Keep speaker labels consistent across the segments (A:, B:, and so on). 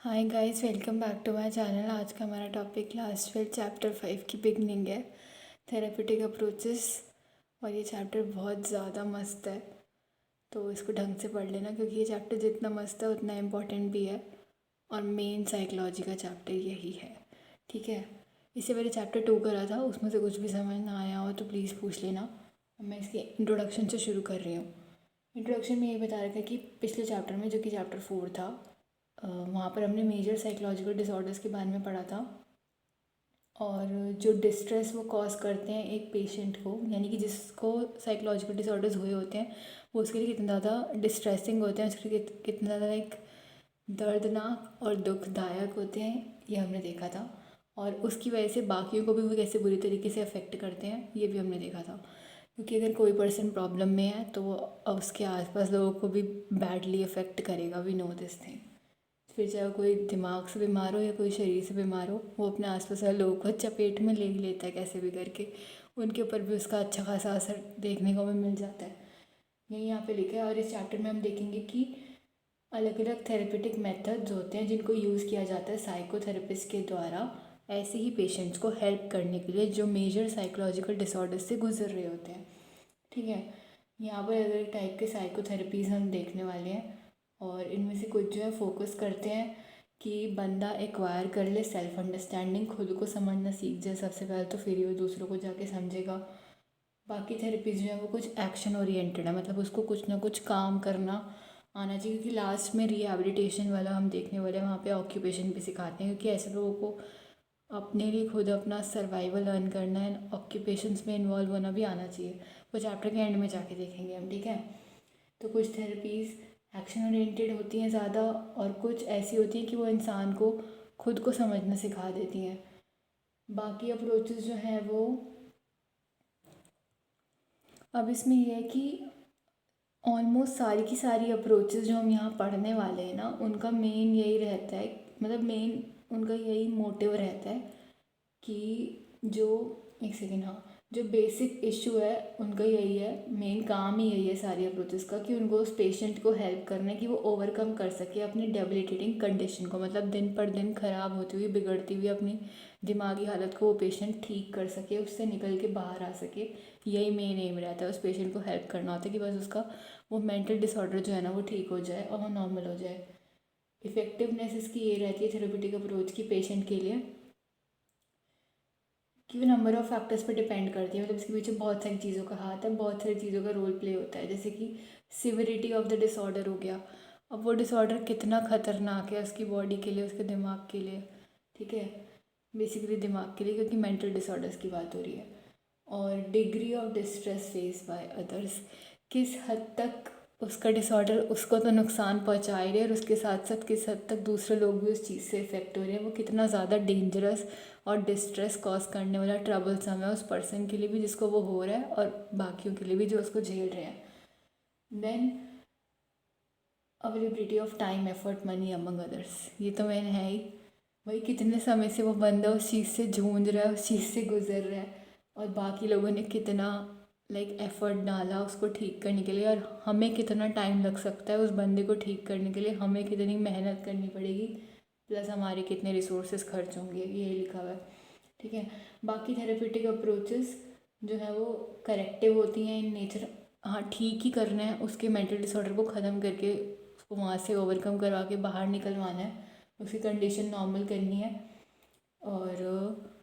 A: Hi guys, welcome back to my channel. आज का हमारा टॉपिक लास्ट फिर चैप्टर 5 की बिगनिंग है, थेरेपेटिक अप्रोचेस। और ये चैप्टर बहुत ज़्यादा मस्त है, तो इसको ढंग से पढ़ लेना क्योंकि ये चैप्टर जितना मस्त है उतना इम्पोर्टेंट भी है। और मेन साइकोलॉजी का चैप्टर यही है, ठीक है। इससे पहले चैप्टर 2 करा था, उसमें से कुछ भी समझ ना आया हो तो प्लीज़ पूछ लेना। अब मैं इसके इंट्रोडक्शन से शुरू कर रही हूँ। इंट्रोडक्शन में ये बता रखा है कि पिछले चैप्टर में, जो कि चैप्टर 4 था, वहाँ पर हमने मेजर साइकोलॉजिकल डिसऑर्डर्स के बारे में पढ़ा था। और जो डिस्ट्रेस वो कॉज करते हैं एक पेशेंट को, यानी कि जिसको साइकोलॉजिकल डिसऑर्डर्स हुए होते हैं, वो उसके लिए कितने ज़्यादा डिस्ट्रेसिंग होते हैं, उसके लिए कितने ज़्यादा दर्दनाक और दुखदायक होते हैं, ये हमने देखा था। और उसकी वजह से बाकियों को भी वो कैसे बुरी तरीके से अफेक्ट करते हैं, ये भी हमने देखा था। क्योंकि अगर कोई पर्सन प्रॉब्लम में है तो वो उसके आसपास लोगों को भी बैडली अफेक्ट करेगा। We know this thing. फिर चाहे कोई दिमाग से बीमार हो या कोई शरीर से बीमार हो, वो अपने आसपास वाले लोगों को चपेट में ले ही लेता है कैसे भी करके। उनके ऊपर भी उसका अच्छा खासा असर देखने को भी मिल जाता है। यही यहाँ पे लिखा है। और इस चैप्टर में हम देखेंगे कि अलग अलग थेरेपेटिक मेथड्स होते हैं जिनको यूज़ किया जाता है साइकोथेरेपिस्ट के द्वारा ऐसे ही पेशेंट्स को हेल्प करने के लिए जो मेजर साइकोलॉजिकल डिसऑर्डर से गुजर रहे होते हैं, ठीक है। यहाँ पर अलग अलग टाइप के साइकोथेरेपीज़ हम देखने वाले हैं। और इनमें से कुछ जो है फोकस करते हैं कि बंदा एक्वायर कर ले सेल्फ अंडरस्टैंडिंग, खुद को समझना सीख जाए सबसे पहले, तो फिर ही वो दूसरों को जाके समझेगा। बाकी थेरेपीज़ जो है वो कुछ एक्शन ओरिएंटेड है, मतलब उसको कुछ ना कुछ काम करना आना चाहिए। क्योंकि लास्ट में रिहैबिलिटेशन वाला हम देखने वाले हैं, वहाँ पे ऑक्यूपेशन भी सिखाते हैं, क्योंकि ऐसे लोगों को अपने लिए खुद अपना सर्वाइवल अर्न करना है, ऑक्यूपेशंस में इन्वॉल्व होना भी आना चाहिए। वो चैप्टर के एंड में जाके देखेंगे हम, ठीक है। तो कुछ थेरेपीज़ एक्शन ओरिएंटेड होती हैं ज़्यादा, और कुछ ऐसी होती हैं कि वो इंसान को खुद को समझना सिखा देती हैं। बाकी अप्रोचेस जो हैं वो, अब इसमें यह है कि ऑलमोस्ट सारी की सारी अप्रोचेस जो हम यहाँ पढ़ने वाले हैं ना, उनका मेन यही रहता है, मतलब मेन उनका यही मोटिव रहता है कि जो, एक सेकेंड, हाँ, जो बेसिक इशू है उनका यही है, मेन काम ही यही है सारी अप्रोचेस का, कि उनको उस पेशेंट को हेल्प करना है कि वो ओवरकम कर सके अपनी डेबिलिटेटिंग कंडीशन को, मतलब दिन पर दिन ख़राब होती हुई बिगड़ती हुई अपनी दिमागी हालत को वो पेशेंट ठीक कर सके, उससे निकल के बाहर आ सके। यही मेन एम रहता है, उस पेशेंट को हेल्प करना होता है कि बस उसका वो मेंटल डिसऑर्डर जो है ना वो ठीक हो जाए और वो नॉर्मल हो जाए। इफ़ेक्टिवनेस इसकी ये रहती है थेरेपेटिक अप्रोच की पेशेंट के लिए, कि वो नंबर ऑफ़ फैक्टर्स पर डिपेंड करती है, मतलब इसके पीछे बहुत सारी चीज़ों का हाथ है, बहुत सारी चीज़ों का रोल प्ले होता है। जैसे कि सिविरिटी ऑफ द डिसऑर्डर हो गया, अब वो डिसऑर्डर कितना ख़तरनाक है उसकी बॉडी के लिए, उसके दिमाग के लिए, ठीक है, बेसिकली दिमाग के लिए, क्योंकि मेंटल डिसऑर्डर्स की बात हो रही है। और degree of distress face by others, किस हद तक उसका डिसऑर्डर उसको तो नुकसान पहुंचा ही रहे, और उसके साथ साथ किस हद तक दूसरे लोग भी उस चीज़ से इफ़ेक्ट हो रहे हैं, वो कितना ज़्यादा डेंजरस और डिस्ट्रेस कॉज करने वाला ट्रबलसम है उस पर्सन के लिए भी जिसको वो हो रहा है, और बाकियों के लिए भी जो उसको झेल रहे हैं। Then availability of time, effort, money among others, ये तो मैंने है ही। वही कितने समय से वो बंदा उस चीज़ से जूझ रहा है, उस चीज़ से गुजर रहा है, और बाकी लोगों ने कितना एफ़र्ट डाला उसको ठीक करने के लिए, और हमें कितना टाइम लग सकता है उस बंदे को ठीक करने के लिए, हमें कितनी मेहनत करनी पड़ेगी, प्लस हमारे कितने रिसोर्सेज खर्च होंगे, ये लिखा हुआ है, ठीक है। बाकी थेरेपेटिक अप्रोचेस जो है वो करेक्टिव होती हैं इन नेचर, हाँ ठीक ही करना है, उसके मेंटल डिसऑर्डर को ख़त्म करके उसको वहाँ से ओवरकम करवा के बाहर निकलवाना है, उसकी कंडीशन नॉर्मल करनी है। और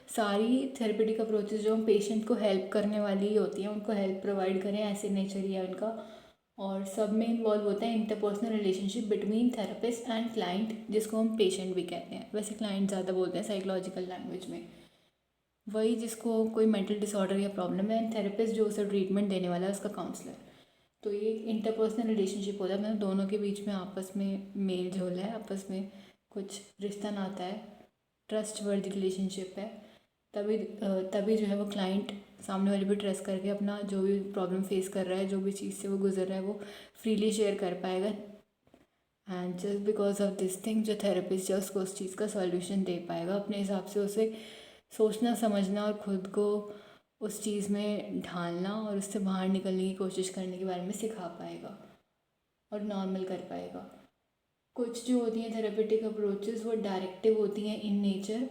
A: सारी थेरेपेटिक अप्रोचेस जो हम पेशेंट को हेल्प करने वाली ही होती हैं, उनको हेल्प प्रोवाइड करें, ऐसे नेचर ही है उनका। और सब में इन्वॉल्व होता है interpersonal relationship between therapist and client, जिसको हम पेशेंट भी कहते हैं, वैसे क्लाइंट ज़्यादा बोलते हैं साइकोलॉजिकल लैंग्वेज में। वही जिसको कोई मेंटल डिसऑर्डर या प्रॉब्लम है, थेरेपिस्ट जो उसे ट्रीटमेंट देने वाला है उसका काउंसलर। तो ये इंटरपर्सनल रिलेशनशिप होता है, मतलब दोनों के बीच में आपस में मेल जोल है, आपस में कुछ रिश्ता नाता है, ट्रस्ट वर्दी रिलेशनशिप है। तभी जो है वो क्लाइंट सामने वाले पे ट्रस्ट करके अपना जो भी प्रॉब्लम फेस कर रहा है, जो भी चीज़ से वो गुजर रहा है, वो फ्रीली शेयर कर पाएगा। And just because of this thing जो थेरेपिस्ट है उसको उस चीज़ का सॉल्यूशन दे पाएगा अपने हिसाब से, उसे सोचना समझना और खुद को उस चीज़ में ढालना और उससे बाहर निकलने की कोशिश करने के बारे में सिखा पाएगा और नॉर्मल कर पाएगा। कुछ जो होती हैं थेरेपेटिक अप्रोचेस वो डायरेक्टिव होती हैं इन नेचर,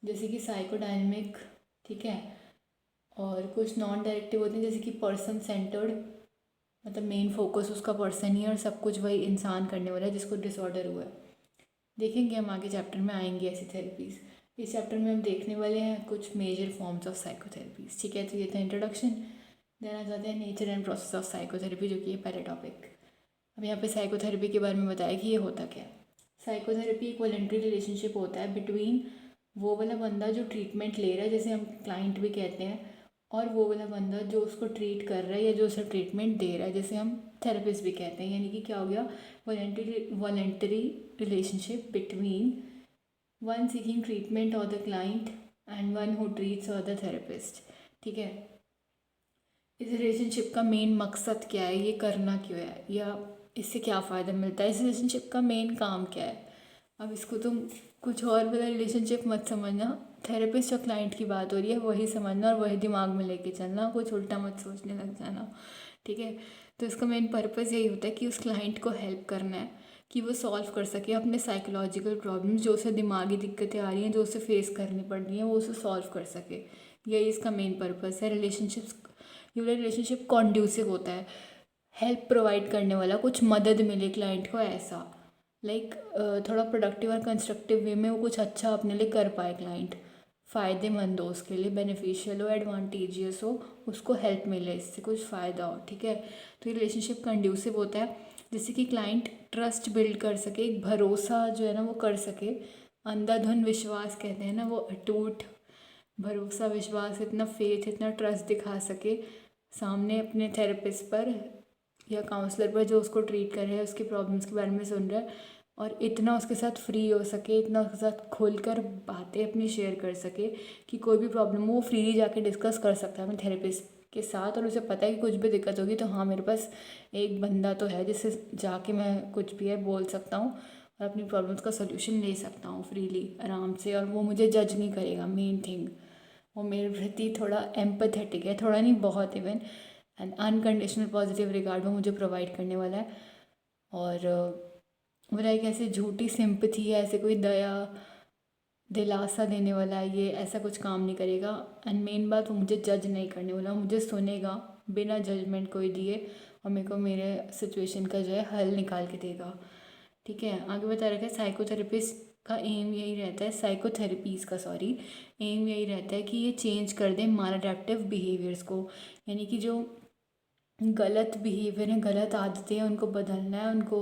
A: जैसे कि साइकोडायनेमिक, ठीक है। और कुछ नॉन डायरेक्टिव होती हैं जैसे कि पर्सन सेंटर्ड, मतलब मेन फोकस उसका पर्सन ही है और सब कुछ वही इंसान करने वाला है जिसको डिसऑर्डर हुआ है। देखेंगे हम आगे चैप्टर में आएंगे ऐसी थेरेपीज़। इस चैप्टर में हम देखने वाले हैं कुछ मेजर फॉर्म्स ऑफ साइकोथेरेपीज़, ठीक है। तो ये था इंट्रोडक्शन। देन आ जाते हैं nature and process of psychotherapy, जो कि ये पहला टॉपिक। अब यहाँ पे साइकोथेरेपी के बारे में बताया कि ये होता क्या है। साइकोथेरेपी एक वॉलंटरी रिलेशनशिप होता है बिटवीन वो वाला बंदा जो ट्रीटमेंट ले रहा है, जैसे हम क्लाइंट भी कहते हैं, और वो वाला बंदा जो उसको ट्रीट कर रहा है या जो उसे ट्रीटमेंट दे रहा है, जैसे हम थेरेपिस्ट भी कहते हैं। यानी कि क्या हो गया, voluntary relationship between one seeking treatment और the client and one who treats और द थेरेपिस्ट, ठीक है। इस रिलेशनशिप का मेन मकसद क्या है, ये करना क्यों है, या इससे क्या फ़ायदा मिलता है, इस रिलेशनशिप का मेन काम क्या है। अब इसको तुम कुछ और वाला रिलेशनशिप मत समझना, थेरेपिस्ट और क्लाइंट की बात हो रही है, वही समझना और वही दिमाग में लेके चलना, कुछ उल्टा मत सोचने लग जाना, ठीक है। तो इसका मेन पर्पज़ यही होता है कि उस क्लाइंट को हेल्प करना है कि वो सॉल्व कर सके अपने साइकोलॉजिकल प्रॉब्लम्स, जो उसे दिमागी दिक्कतें आ रही हैं, जो उसे फेस करनी पड़ रही हैं, वो उसे सॉल्व कर सके। यही इसका मेन पर्पज़ है। ये रिलेशनशिप कॉन्ड्यूसिव होता है, हेल्प प्रोवाइड करने वाला, कुछ मदद मिले क्लाइंट को, ऐसा लाइक थोड़ा प्रोडक्टिव और कंस्ट्रक्टिव वे में वो कुछ अच्छा अपने लिए कर पाए, क्लाइंट फ़ायदेमंद हो, उसके लिए बेनिफिशियल हो, एडवांटेजियस हो, उसको हेल्प मिले, इससे कुछ फ़ायदा हो, ठीक है। तो ये रिलेशनशिप कंड्यूसिव होता है जिससे कि क्लाइंट ट्रस्ट बिल्ड कर सके, एक भरोसा जो है ना वो कर सके, अंधाधुन विश्वास कहते हैं ना, वो अटूट भरोसा, विश्वास, इतना फेथ, इतना ट्रस्ट दिखा सके सामने अपने थेरेपिस्ट पर या काउंसलर पर जो उसको ट्रीट कर रहे हैं, उसकी प्रॉब्लम्स के बारे में सुन रहा है, और इतना उसके साथ फ्री हो सके, इतना उसके साथ खुलकर बातें अपनी शेयर कर सके कि कोई भी प्रॉब्लम हो वो फ्रीली जाके डिस्कस कर सकता है अपने थेरेपिस्ट के साथ, और उसे पता है कि कुछ भी दिक्कत होगी तो हाँ मेरे पास एक बंदा तो है जिससे जाके मैं कुछ भी है बोल सकता हूँ और अपनी प्रॉब्लम्स का सोल्यूशन ले सकता हूँ फ्रीली, आराम से, और वो मुझे जज नहीं करेगा। मेन थिंग, वो मेरे प्रति थोड़ा एम्पथेटिक है, थोड़ा नहीं बहुत even, and unconditional positive regard वो मुझे प्रोवाइड करने वाला है। और वो लाइक ऐसे झूठी सिंपथी है, ऐसे कोई दया दिलासा देने वाला है, ये ऐसा कुछ काम नहीं करेगा। एंड मेन बात, वो मुझे जज नहीं करने वाला, मुझे सुनेगा बिना जजमेंट कोई दिए, और मेरे को मेरे सिचुएशन का जो है हल निकाल के देगा, ठीक है। आगे बता रखा है साइकोथेरेपिस्ट का एम यही रहता है, साइकोथेरेपीज़ का सॉरी एम यही रहता है कि ये चेंज कर दें मालाडेप्टिव बिहेवियर्स को, यानी कि जो गलत बिहेवियर है, गलत आदतें हैं, उनको बदलना है, उनको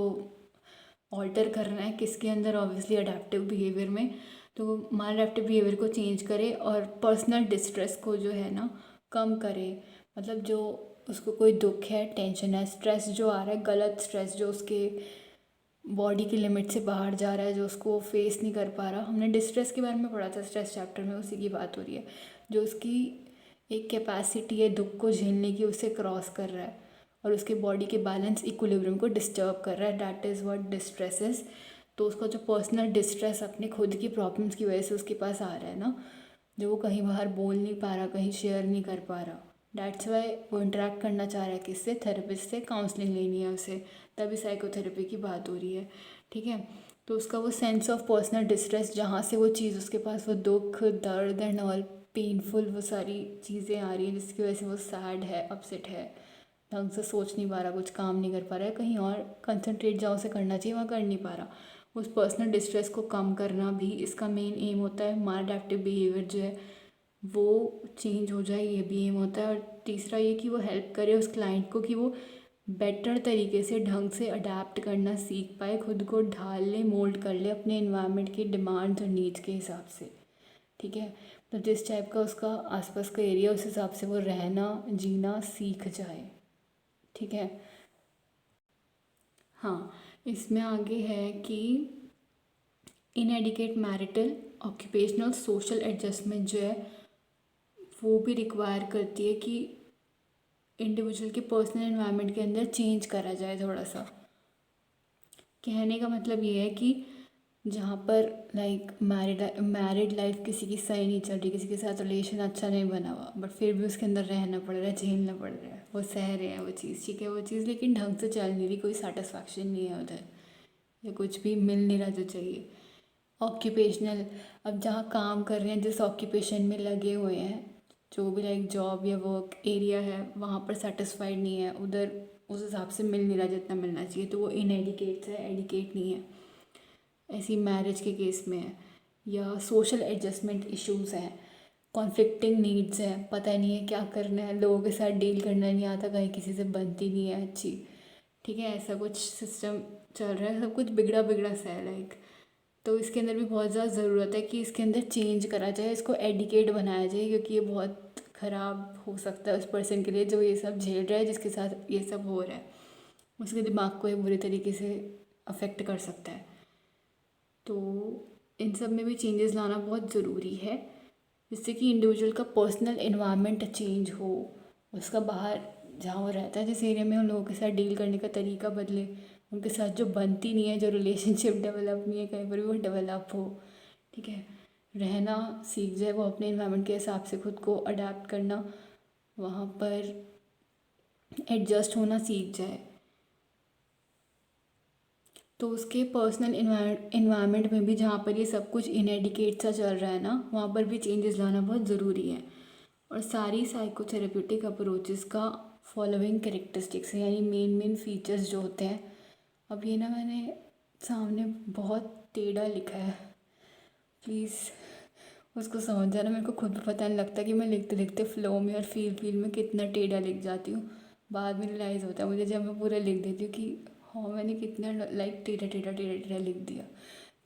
A: ऑल्टर करना है, किसके अंदर, ऑब्वियसली अडेप्टिव बिहेवियर में। तो मालाडेप्टिव बिहेवियर को चेंज करे और पर्सनल डिस्ट्रेस को जो है ना कम करे, मतलब जो उसको कोई दुख है, टेंशन है, स्ट्रेस जो आ रहा है, गलत स्ट्रेस जो उसके बॉडी की लिमिट से बाहर जा रहा है, जो उसको फेस नहीं कर पा रहा। हमने डिस्ट्रेस के बारे में पढ़ा था स्ट्रेस चैप्टर में, उसी की बात हो रही है। जो उसकी एक कैपेसिटी है दुख को झेलने की, उसे क्रॉस कर रहा है और उसके बॉडी के बैलेंस इक्विलिब्रियम को डिस्टर्ब कर रहा है, that is what distress is. तो उसका जो पर्सनल डिस्ट्रेस अपने खुद की प्रॉब्लम्स की वजह से उसके पास आ रहा है ना, जो वो कहीं बाहर बोल नहीं पा रहा, कहीं शेयर नहीं कर पा रहा, डैट्स वाई वो इंटरेक्ट करना चाह रहा है किससे, थेरेपिस्ट से, काउंसलिंग लेनी है उसे, तभी साइकोथेरेपी की बात हो रही है, ठीक है। तो उसका वो सेंस ऑफ पर्सनल डिस्ट्रेस, जहाँ से वो चीज़ उसके पास, वो दुख, दर्द एंड ऑल पेनफुल, वो सारी चीज़ें आ रही हैं जिसकी वजह से वो सैड है, अपसेट है, ढंग से सोच नहीं पा रहा, कुछ काम नहीं कर पा रहा है, कहीं और कंसंट्रेट जहाँ से करना चाहिए वहाँ कर नहीं पा रहा, उस पर्सनल डिस्ट्रेस को कम करना भी इसका मेन एम होता है। मालाडेप्टिव बिहेवियर जो है वो चेंज हो जाए, ये भी एम होता है। और तीसरा ये कि वो हेल्प करे उस क्लाइंट को कि वो बेटर तरीके से, ढंग से अडेप्ट करना सीख पाए, खुद को ढाल ले, मोल्ड कर ले अपने इन्वायरमेंट की डिमांड्स और नीड्स के हिसाब से, ठीक है। तो जिस टाइप का उसका आसपास का एरिया, उस हिसाब से वो रहना जीना सीख जाए, ठीक है। हाँ, इसमें आगे है कि inadequate marital occupational social adjustment जो है वो भी रिक्वायर करती है कि इंडिविजुअल के पर्सनल एनवायरनमेंट के अंदर चेंज करा जाए थोड़ा सा। कहने का मतलब ये है कि जहाँ पर लाइक मैरिड लाइफ किसी की सही नहीं चल रही, किसी के साथ रिलेशन अच्छा नहीं बना हुआ, बट फिर भी उसके अंदर रहना पड़ रहा है, झेलना पड़ रहा है, वो सह रहे हैं वो चीज़, ठीक है, वो चीज़ लेकिन ढंग से चल नहीं रही, कोई सेटिस्फैक्शन नहीं है उधर, या कुछ भी मिल नहीं रहा जो चाहिए। ऑक्यूपेशनल, अब जहाँ काम कर रहे हैं, जिस ऑक्यूपेशन में लगे हुए हैं, जो भी लाइक जॉब या वर्क एरिया है, वहाँ पर सेटिस्फाइड नहीं है, उधर उस हिसाब से मिल नहीं रहा जितना मिलना चाहिए, तो वो इनएडिकेट है, एडिकेट नहीं है। ऐसी मैरिज के केस में है, या सोशल एडजस्टमेंट इश्यूज़ हैं, कॉन्फ्लिक्टिंग नीड्स हैं, पता नहीं है क्या करना है, लोगों के साथ डील करना नहीं आता, कहीं किसी से बनती नहीं है अच्छी, ठीक है, ऐसा कुछ सिस्टम चल रहा है, सब कुछ बिगड़ा बिगड़ा सा है लाइक। तो इसके अंदर भी बहुत ज़्यादा ज़रूरत है कि इसके अंदर चेंज करा जाए, इसको एडिकेट बनाया जाए, क्योंकि ये बहुत ख़राब हो सकता है उस पर्सन के लिए जो ये सब झेल रहा है, जिसके साथ ये सब हो रहा है, उसके दिमाग को ये बुरी तरीके से अफेक्ट कर सकता है। तो इन सब में भी चेंजेस लाना बहुत ज़रूरी है, जिससे कि इंडिविजुअल का पर्सनल एनवायरनमेंट चेंज हो, उसका बाहर जहाँ वो रहता है जिस एरिया में, उन लोगों के साथ डील करने का तरीका बदले, उनके साथ जो बनती नहीं है, जो रिलेशनशिप डेवलप नहीं है, कहीं पर भी वो डेवलप हो, ठीक है, रहना सीख जाए वो अपने एनवायरनमेंट के हिसाब से, खुद को अडेप्ट करना, वहाँ पर एडजस्ट होना सीख जाए। तो उसके पर्सनल इन्वायरमेंट में भी जहाँ पर ये सब कुछ इनएडिकेट सा चल रहा है ना, वहाँ पर भी चेंजेस लाना बहुत ज़रूरी है। और सारी साइकोथेरेप्यूटिक अप्रोचेस का फॉलोइंग कैरेक्टरिस्टिक्स है, यानी मेन मेन फीचर्स जो होते हैं। अब ये ना मैंने सामने बहुत टेढ़ा लिखा है, प्लीज़ उसको समझ जाना। मेरे को खुद भी पता नहीं लगता कि मैं लिखते लिखते फ़्लो में और फील में कितना टेढ़ा लिख जाती हूँ। बाद में रियलाइज़ होता है मुझे जब मैं पूरा लिख देती हूँ कि हाँ मैंने कितना लाइक टेढ़ा टेढ़ा टेढ़ा टेढ़ा लिख दिया।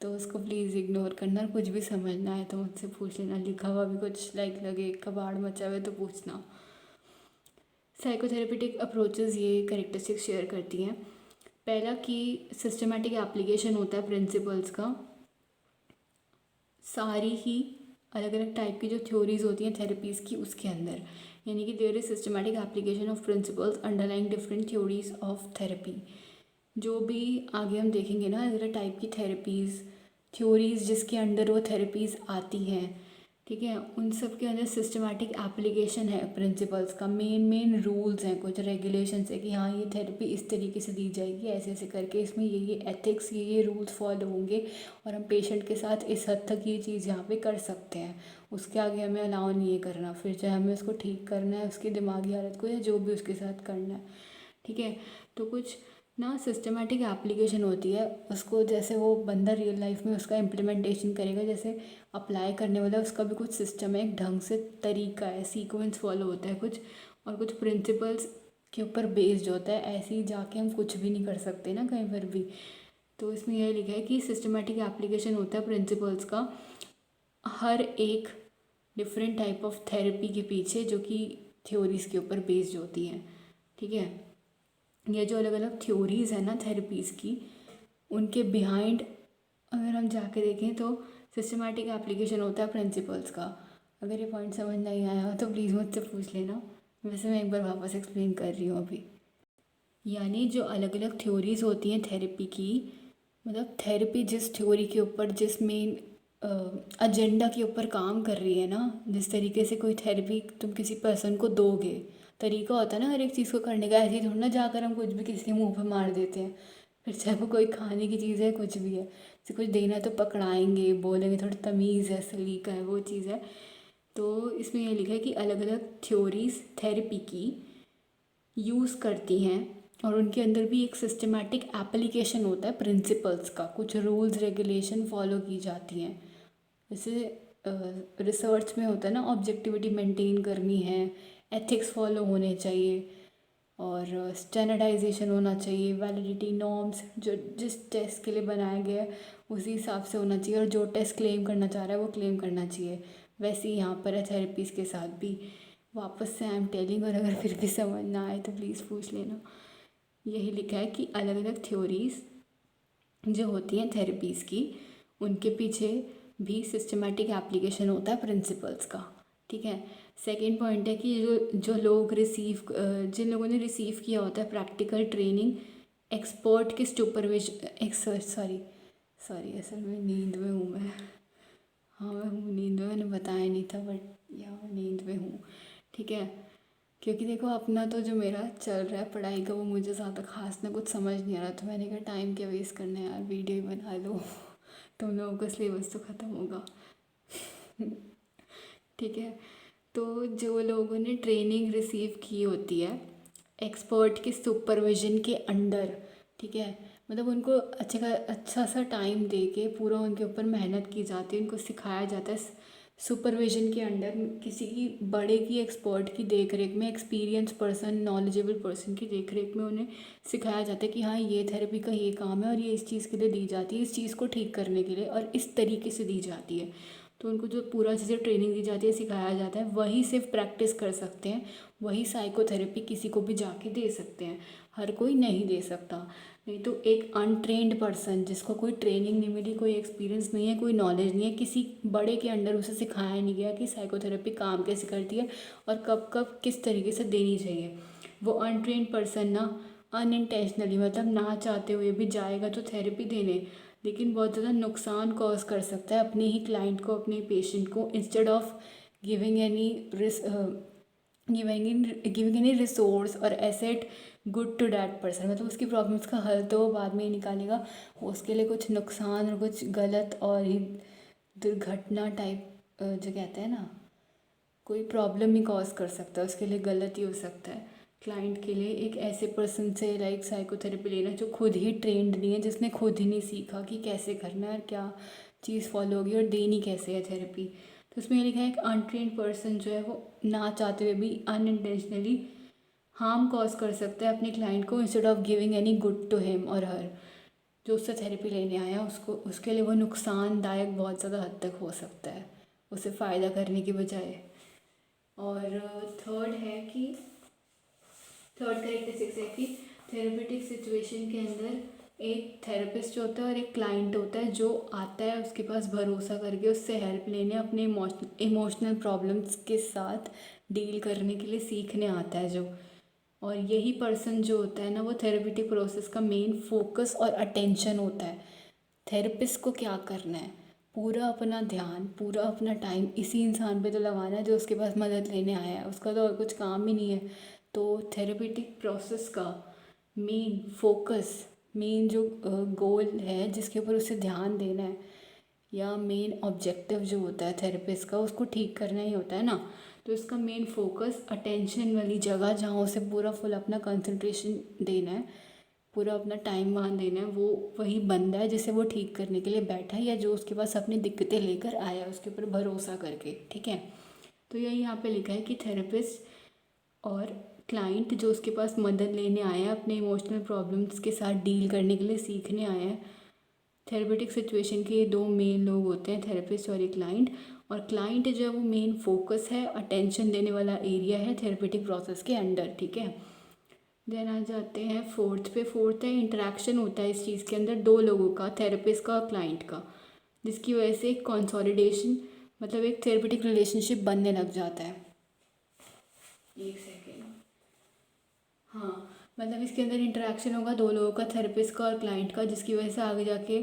A: तो उसको प्लीज़ इग्नोर करना, और कुछ भी समझना है तो मुझसे पूछ लेना, लिखा हुआ भी कुछ लाइक लगे कबाड़ मचा हुआ तो पूछना। साइकोथेरेपेटिक अप्रोचेज़ ये कैरेक्टरिस्टिक्स शेयर करती हैं। पहला कि सिस्टमेटिक एप्लीकेशन होता है प्रिंसिपल्स का। सारी ही अलग अलग टाइप की जो थ्योरीज होती हैं थेरेपीज़ की, उसके अंदर, यानी कि there is systematic application of principles underlying different theories of therapy. जो भी आगे हम देखेंगे ना, अलग अलग टाइप की थेरेपीज़, थ्योरीज जिसके अंडर वो थेरेपीज़ आती हैं, ठीक है, उन सब के अंदर सिस्टमेटिक एप्लीकेशन है प्रिंसिपल्स का। मेन मेन रूल्स हैं, कुछ रेगुलेशंस है कि हाँ ये थेरेपी इस तरीके से दी जाएगी, ऐसे ऐसे करके, इसमें ये एथिक्स, ये रूल्स फॉलो होंगे, और हम पेशेंट के साथ इस हद तक ये चीज़ यहाँ पे कर सकते हैं, उसके आगे हमें अलाउ नहीं करना। फिर चाहे हमें उसको ठीक करना है, उसकी दिमागी हालत को, या जो भी उसके साथ करना है, ठीक है। तो कुछ ना सिस्टमेटिक एप्लीकेशन होती है, उसको जैसे वो बंदा रियल लाइफ में उसका इम्प्लीमेंटेशन करेगा, जैसे अप्लाई करने वाला, उसका भी कुछ सिस्टम है, एक ढंग से तरीका है, सीक्वेंस फॉलो होता है कुछ, और कुछ प्रिंसिपल्स के ऊपर बेस्ड होता है। ऐसे ही जाके हम कुछ भी नहीं कर सकते ना कहीं पर भी। तो इसमें यह लिखा है कि सिस्टमेटिक एप्लीकेशन होता है प्रिंसिपल्स का हर एक डिफरेंट टाइप ऑफ थेरेपी के पीछे, जो कि थ्योरीज़ के ऊपर बेस्ड होती हैं, ठीक है। ये जो अलग अलग थ्योरीज़ हैं ना थेरेपीज़ की, उनके बिहाइंड अगर हम जाके देखें तो सिस्टमेटिक एप्लीकेशन होता है प्रिंसिपल्स का। अगर ये पॉइंट समझ नहीं आया हो तो प्लीज़ मुझसे पूछ लेना, वैसे मैं एक बार वापस एक्सप्लेन कर रही हूँ अभी। यानी जो अलग अलग थ्योरीज़ होती हैं थेरेपी की, मतलब थेरेपी जिस थ्योरी के ऊपर, जिस मेन एजेंडा के ऊपर काम कर रही है ना, जिस तरीके से कोई थेरेपी तुम किसी पर्सन को दोगे, तरीका होता है ना हर एक चीज़ को करने का। ऐसे ही थोड़ा ना जाकर हम कुछ भी किसी के मुंह पे मार देते हैं, फिर चाहे वो कोई खाने की चीज़ है, कुछ भी है, जैसे कुछ देना है तो पकड़ाएंगे, बोलेंगे, थोड़ी तमीज़ है, सलीका है, वो चीज़ है। तो इसमें यह लिखा है कि अलग अलग थ्योरीज थेरेपी की यूज़ करती हैं, और उनके अंदर भी एक सिस्टमेटिक एप्लीकेशन होता है प्रिंसिपल्स का, कुछ रूल्स रेगुलेशन फॉलो की जाती हैं। जैसे रिसर्च में होता है ना, ऑब्जेक्टिविटी मेंटेन करनी है, एथिक्स फॉलो होने चाहिए, और स्टैंडर्डाइजेशन होना चाहिए, वैलिडिटी नॉर्म्स जो जिस टेस्ट के लिए बनाया गया है उसी हिसाब से होना चाहिए, और जो टेस्ट क्लेम करना चाह रहा है वो क्लेम करना चाहिए। वैसे ही यहाँ पर है थेरेपीज़ के साथ भी। वापस से आई एम टेलिंग, और अगर फिर भी समझ ना आए तो प्लीज़ पूछ लेना। यही लिखा है कि अलग अलग थ्योरीज़ जो होती हैं थेरेपीज़ की, उनके पीछे भी सिस्टमेटिक एप्लीकेशन होता है प्रिंसिपल्स का, ठीक है। सेकेंड पॉइंट है कि जो लोग जिन लोगों ने रिसीव किया होता है प्रैक्टिकल ट्रेनिंग एक्सपर्ट के सुपरविजन, सॉरी असल में नींद में हूँ मैं। हाँ मैं हूँ नींद में, मैंने बताया नहीं था, बट यहाँ नींद में हूँ, ठीक है। क्योंकि देखो अपना तो जो मेरा चल रहा है पढ़ाई का वो मुझे ज़्यादा खास ना कुछ समझ नहीं आ रहा, तो मैंने कहा टाइम क्या वेस्ट करना है यार, वीडियो ही बना लो तुम लोगों का सिलेबस तो ख़त्म होगा। ठीक है। तो जो लोगों ने ट्रेनिंग रिसीव की होती है एक्सपर्ट के सुपरविजन के अंडर, ठीक है, मतलब उनको अच्छा सा टाइम दे के पूरा उनके ऊपर मेहनत की जाती है, उनको सिखाया जाता है सुपरविजन के अंडर, किसी की बड़े की एक्सपर्ट की देख रेख में, एक्सपीरियंस पर्सन नॉलेजेबल पर्सन की देख रेख में उन्हें सिखाया जाता है कि हाँ ये थेरेपी का ये काम है और ये इस चीज़ के लिए दी जाती है, इस चीज़ को ठीक करने के लिए और इस तरीके से दी जाती है। तो उनको जो पूरा चीज़ें ट्रेनिंग दी जाती है, सिखाया जाता है, वही सिर्फ प्रैक्टिस कर सकते हैं, वही साइकोथेरेपी किसी को भी जाके दे सकते हैं, हर कोई नहीं दे सकता। नहीं तो एक अनट्रेंड पर्सन जिसको कोई ट्रेनिंग नहीं मिली, कोई एक्सपीरियंस नहीं है, कोई नॉलेज नहीं है, किसी बड़े के अंडर उसे सिखाया नहीं गया कि साइकोथेरेपी काम कैसे करती है और कब कब किस तरीके से देनी चाहिए, वो अनट्रेंड पर्सन ना अनइंटेंशनली मतलब ना चाहते हुए भी जाएगा तो थेरेपी देने, लेकिन बहुत ज़्यादा नुकसान कॉज कर सकता है अपने ही क्लाइंट को, अपने पेशेंट को, instead of giving any giving any resource और asset good to that person, मतलब उसकी प्रॉब्लम्स का हल तो वो बाद में ही निकालेगा, उसके लिए कुछ नुकसान और कुछ गलत और ही दुर्घटना टाइप जो कहते हैं ना, कोई प्रॉब्लम ही कॉज कर सकता है, उसके लिए गलत ही हो सकता है। क्लाइंट के लिए एक ऐसे पर्सन से लाइक साइकोथेरेपी लेना जो खुद ही ट्रेंड नहीं है, जिसने खुद ही नहीं सीखा कि कैसे करना है और क्या चीज़ फॉलो होगी और देनी कैसे है थेरेपी, तो उसमें ये लिखा है एक अनट्रेंड पर्सन जो है वो ना चाहते हुए भी अनइंटेंशनली हार्म कॉज कर सकता है अपने क्लाइंट को, instead of giving any good to him और हर, जो उससे थेरेपी लेने आया उसको, उसके लिए वो नुकसानदायक बहुत ज़्यादा हद तक हो सकता है उसे फ़ायदा करने की बजाय। और थर्ड है कि थर्ड कैरेक्टरिस्टिक्स है कि थेरेपेटिक सिचुएशन के अंदर एक थेरेपिस्ट होता है और एक क्लाइंट होता है जो आता है उसके पास भरोसा करके उससे हेल्प लेने, अपने इमोशनल प्रॉब्लम्स के साथ डील करने के लिए सीखने आता है जो, और यही पर्सन जो होता है ना वो थेरेपेटिक प्रोसेस का मेन फोकस और अटेंशन होता है। थेरेपिस्ट को क्या करना है, पूरा अपना ध्यान पूरा अपना टाइम इसी इंसान पे तो लगाना है जो उसके पास मदद लेने आया है, उसका तो और कुछ काम ही नहीं है। तो थेरेपेटिक प्रोसेस का मेन फोकस, मेन जो गोल है जिसके ऊपर उसे ध्यान देना है, या मेन ऑब्जेक्टिव जो होता है थेरेपिस्ट का उसको ठीक करना ही होता है ना, तो इसका मेन फोकस अटेंशन वाली जगह जहाँ उसे पूरा फुल अपना कंसंट्रेशन देना है, पूरा अपना टाइम वहाँ देना है, वो वही बंदा है जिसे वो ठीक करने के लिए बैठा है या जो उसके पास अपनी दिक्कतें लेकर आया है उसके ऊपर भरोसा करके, ठीक है। तो यही यहाँ पे लिखा है कि थेरेपिस्ट और क्लाइंट जो उसके पास मदद लेने आया है, अपने इमोशनल प्रॉब्लम्स के साथ डील करने के लिए सीखने आया है, थेरेपेटिक सिचुएशन के ये दो मेन लोग होते हैं, थेरेपिस्ट और ये क्लाइंट, और क्लाइंट जो है वो मेन फोकस है, अटेंशन देने वाला एरिया है थेरेपेटिक प्रोसेस के अंडर, ठीक है। देन आ जाते हैं फोर्थ पे। फोर्थ है इंटरेक्शन होता है इस चीज़ के अंदर दो लोगों का, थेरेपिस्ट का और क्लाइंट का, जिसकी वजह से एक कंसोलिडेशन मतलब एक थेरेपेटिक रिलेशनशिप बनने लग जाता है। एक सेकेंड, हाँ, मतलब इसके अंदर इंटरेक्शन होगा दो लोगों का, थेरेपिस्ट का और क्लाइंट का, जिसकी वजह से आगे जाके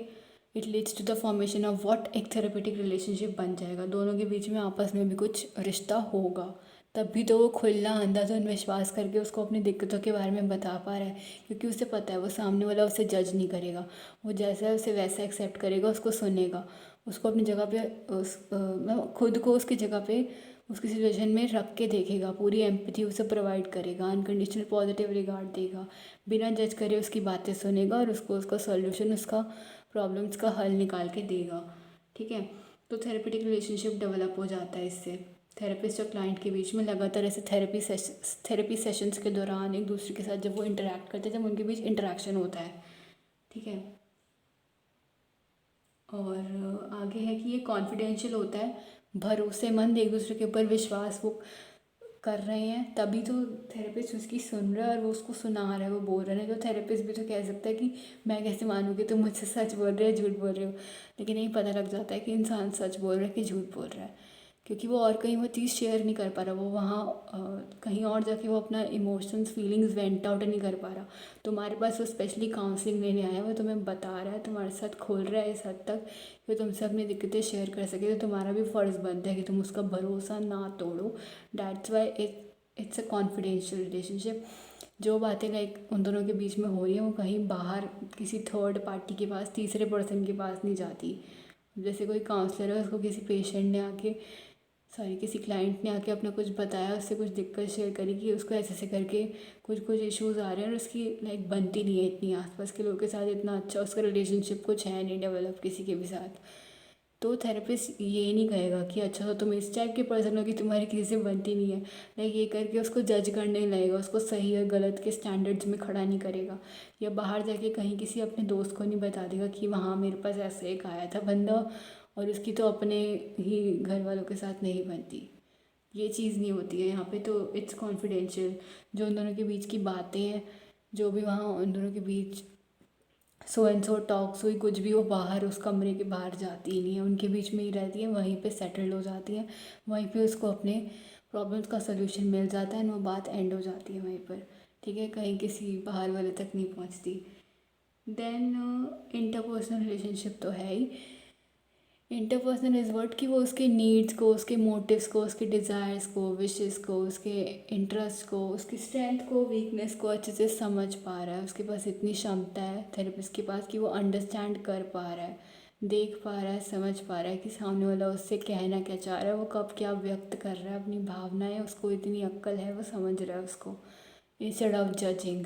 A: it leads to the formation of what, एक थेरेपेटिक रिलेशनशिप बन जाएगा, दोनों के बीच में आपस में भी कुछ रिश्ता होगा, तभी तो वो खुला अंधाधुन विश्वास करके उसको अपनी दिक्कतों के बारे में बता पा रहा है, क्योंकि उसे पता है वो सामने वाला उसे जज नहीं करेगा, वो जैसा है उसे वैसा एक्सेप्ट करेगा, उसको सुनेगा, उसको अपनी जगह पे खुद को उसकी जगह पे उसकी सिचुएशन में रख के देखेगा, पूरी एम्पैथी उसे प्रोवाइड करेगा, अनकंडीशनल पॉजिटिव रिगार्ड देगा, बिना जज करे उसकी बातें सुनेगा और उसको उसका सॉल्यूशन, उसका प्रॉब्लम्स का हल निकाल के देगा, ठीक है। तो थेरेपेटिक रिलेशनशिप डेवलप हो जाता है इससे, थेरेपिस्ट और क्लाइंट के बीच में लगातार ऐसे थेरेपी सेशंस के दौरान एक दूसरे के साथ जब वो इंटरेक्ट करते हैं, जब उनके बीच इंटरेक्शन होता है, ठीक है। और आगे है कि ये कॉन्फिडेंशियल होता है, भरोसेमंद, एक दूसरे के ऊपर विश्वास वो कर रहे हैं, तभी तो थेरेपिस्ट उसकी सुन रहा है और वो उसको सुना रहा है, वो बोल रहा है, तो थेरेपिस्ट भी तो कह सकता है कि मैं कैसे मानूँ कि तुम मुझसे सच बोल रहे हो झूठ बोल रहे हो, लेकिन यही पता लग जाता है कि इंसान सच बोल रहा है कि झूठ बोल रहा है, क्योंकि वो और कहीं वो चीज़ शेयर नहीं कर पा रहा, वो वहाँ कहीं और जाके वो अपना इमोशंस फीलिंग्स वेंट आउट नहीं कर पा रहा। तुम्हारे पास वो स्पेशली काउंसलिंग लेने आया है, वो तुम्हें बता रहा है, तुम्हारे साथ खोल रहा है इस हद तक कि तुमसे अपनी दिक्कतें शेयर कर सके, तो तुम्हारा भी फ़र्ज़ बनता है कि तुम उसका भरोसा ना तोड़ो। That's why it's a confidential relationship. जो बातें लाइक उन दोनों के बीच में हो रही हैं वो कहीं बाहर किसी थर्ड पार्टी के पास, तीसरे पर्सन के पास नहीं जाती। जैसे कोई काउंसलर है, उसको किसी पेशेंट ने आके किसी क्लाइंट ने आके अपना कुछ बताया, उससे कुछ दिक्कत शेयर करी कि उसको ऐसे ऐसे करके कुछ कुछ इश्यूज़ आ रहे हैं और उसकी लाइक बनती नहीं है इतनी आसपास के लोगों के साथ, इतना अच्छा उसका रिलेशनशिप कुछ है नहीं डेवलप किसी के भी साथ। तो थेरेपिस्ट ये नहीं कहेगा कि अच्छा तो तुम इस टाइप के पर्सन हो कि तुम्हारी किसी से बनती नहीं है, लाइक ये करके उसको जज करने लगेगा, उसको सही और गलत के स्टैंडर्ड्स में खड़ा नहीं करेगा। या बाहर जाके कहीं किसी अपने दोस्त को नहीं बता देगा कि वहाँ मेरे पास ऐसे एक आया था बंदा और उसकी तो अपने ही घर वालों के साथ नहीं बनती। ये चीज़ नहीं होती है यहाँ पे। तो इट्स कॉन्फिडेंशियल। जो उन दोनों के बीच की बातें हैं, जो भी वहाँ उन दोनों के बीच सो एंड सो टॉक्स हुई, कुछ भी, वो बाहर उस कमरे के बाहर जाती ही नहीं है, उनके बीच में ही रहती है, वहीं पे सेटल्ड हो जाती है, वहीं पे उसको अपने प्रॉब्लम्स का सलूशन मिल जाता है, और वो बात एंड हो जाती है वहीं पर। ठीक है, कहीं किसी बाहर वाले तक नहीं पहुँचती। देन इंटरपर्सनल रिलेशनशिप तो है ही। इंटरपर्सनल इज़ वर्ड कि वो उसके नीड्स को, उसके मोटिव्स को, उसके डिज़ायर्स को, विशेस को, उसके इंटरेस्ट को, उसकी स्ट्रेंथ को, वीकनेस को अच्छे से समझ पा रहा है। उसके पास इतनी क्षमता है थेरेपिस्ट के पास कि वो अंडरस्टैंड कर पा रहा है, देख पा रहा है, समझ पा रहा है कि सामने वाला उससे कहना क्या चाह रहा है, वो कब क्या व्यक्त कर रहा है, अपनी भावनाएं, उसको इतनी अक्ल है, वो समझ रहा है उसको, इंस्टेड ऑफ जजिंग।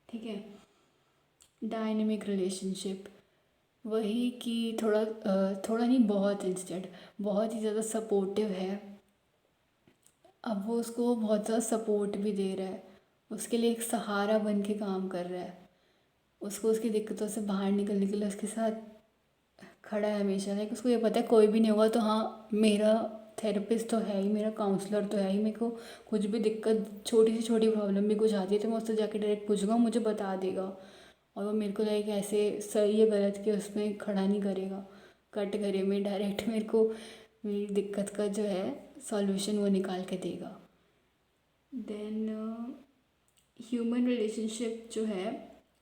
A: ठीक है। डायनेमिक रिलेशनशिप वही कि थोड़ा नहीं, बहुत इंस्टेड बहुत ही ज़्यादा सपोर्टिव है। अब वो उसको बहुत ज़्यादा सपोर्ट भी दे रहा है, उसके लिए एक सहारा बन के काम कर रहा है, उसको उसकी दिक्कतों से बाहर निकलने के लिए उसके साथ खड़ा है हमेशा। लाइक उसको ये पता है कोई भी नहीं होगा तो हाँ, मेरा थेरेपिस्ट तो है ही, मेरा काउंसलर तो है ही, मेरे को कुछ भी दिक्कत, छोटी से छोटी प्रॉब्लम भी कुछ आती है तो मैं उससे जाके डायरेक्ट पूछूंगा, मुझे बता देगा। और वो मेरे को लाइक ऐसे सही या गलत के उसमें खड़ा नहीं करेगा, कटघरे में डायरेक्ट मेरे को मेरी दिक्कत का जो है सॉल्यूशन वो निकाल के देगा। देन ह्यूमन रिलेशनशिप जो है